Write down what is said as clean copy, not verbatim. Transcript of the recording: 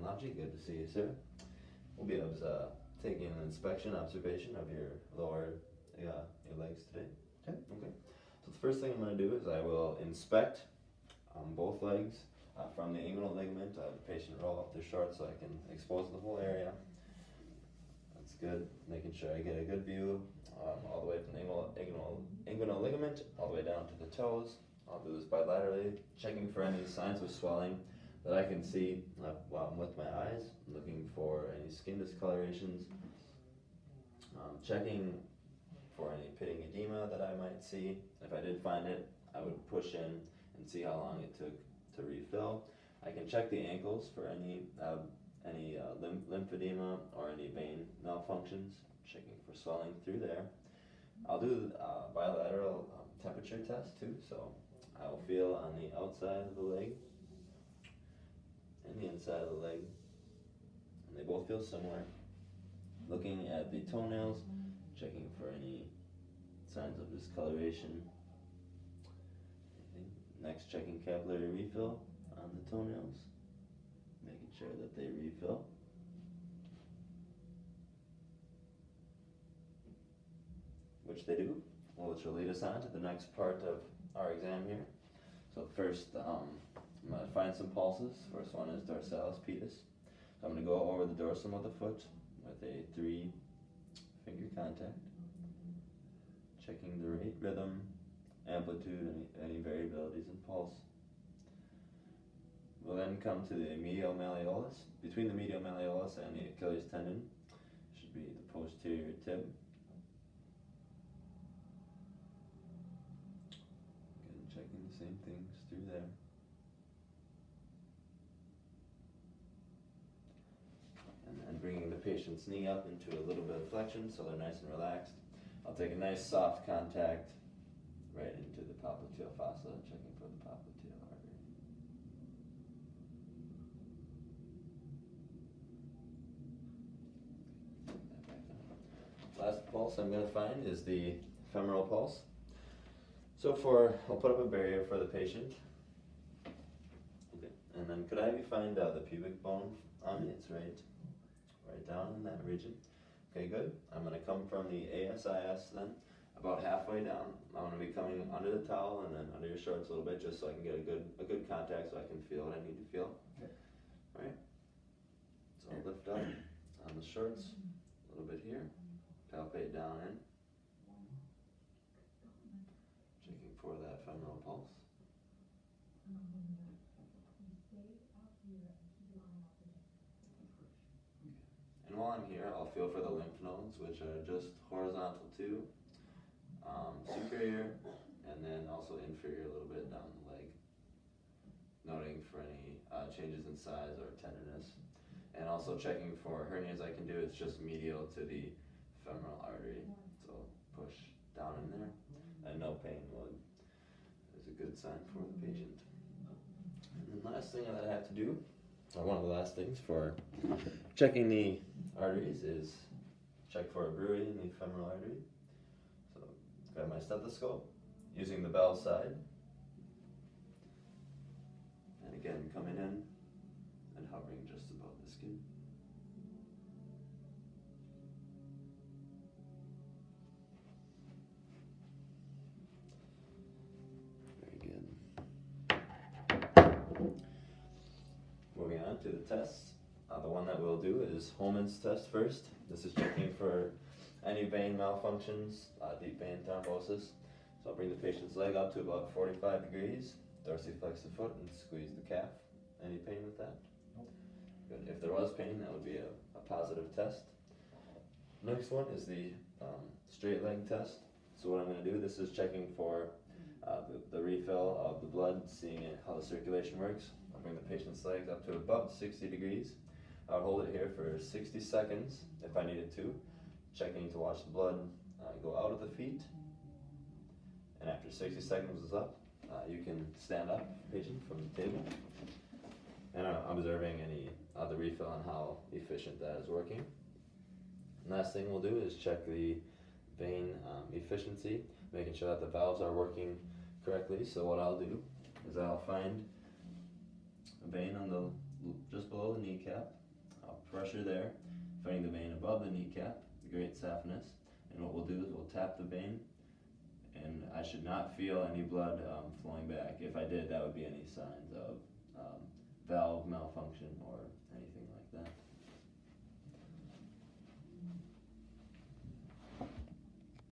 Technology. Good to see you, sir. We'll be taking an inspection, observation of your lower your legs today. Okay. Okay. So the first thing I'm going to do is I will inspect both legs from the inguinal ligament. The patient roll up their shorts so I can expose the whole area. That's good. Making sure I get a good view all the way from the inguinal ligament all the way down to the toes. I'll do this bilaterally, checking for any signs of swelling that I can see with my eyes, looking for any skin discolorations, checking for any pitting edema that I might see. If I did find it, I would push in and see how long it took to refill. I can check the ankles for any lymphedema or any vein malfunctions, checking for swelling through there. I'll do bilateral temperature test too, so I will feel on the outside of the leg and the inside of the leg, and they both feel similar. Looking at the toenails, checking for any signs of discoloration. Next, checking capillary refill on the toenails, making sure that they refill. Which they do, which will lead us on to the next part of our exam here. So first, I'm going to find some pulses. First one is dorsalis pedis. So I'm going to go over the dorsum of the foot with a 3-finger contact, checking the rate, rhythm, amplitude, any variabilities in pulse. We'll then come to the medial malleolus. Between the medial malleolus and the Achilles tendon should be the posterior tib. Again, checking the same things through there. And then bringing the patient's knee up into a little bit of flexion so they're nice and relaxed. I'll take a nice soft contact right into the popliteal fossa, checking for the popliteal artery. Last pulse I'm going to find is the femoral pulse. So I'll put up a barrier for the patient. Okay. And then could I have you find the pubic bone on me? It's right down in that region. Okay, good. I'm going to come from the ASIS then, about halfway down. I'm going to be coming under the towel and then under your shorts a little bit, just so I can get a good contact, so I can feel what I need to feel. Okay. All right. So I'll lift up on the shorts a little bit here, palpate down in, checking for that femoral pulse. And while I'm here, I'll feel for the lymph nodes, which are just horizontal to superior, and then also inferior a little bit down the leg. Noting for any changes in size or tenderness. And also checking for hernias I can do, it's just medial to the femoral artery. So push down in there, and no pain is a good sign for the patient. And the last thing that I have to do, or one of the last things for checking the arteries, is check for a bruit in the femoral artery. So grab my stethoscope using the bell side, and again coming in and hovering just above the skin. Very good. Moving on to the tests. The one that we'll do is Holman's test first. This is checking for any vein malfunctions, deep vein thrombosis. So I'll bring the patient's leg up to about 45 degrees, dorsiflex the foot and squeeze the calf. Any pain with that? Nope. Good. If there was pain, that would be a positive test. Next one is the straight leg test. So what I'm going to do, this is checking for the refill of the blood, seeing how the circulation works. I'll bring the patient's legs up to about 60 degrees. I would hold it here for 60 seconds if I needed to, checking to watch the blood go out of the feet. And after 60 seconds is up, you can stand up, patient, from the table. And I'm observing the refill and how efficient that is working. Last thing we'll do is check the vein efficiency, making sure that the valves are working correctly. So what I'll do is I'll find a vein on the just below the kneecap. Pressure there, finding the vein above the kneecap, the great saphenous. And what we'll do is we'll tap the vein, and I should not feel any blood flowing back. If I did, that would be any signs of valve malfunction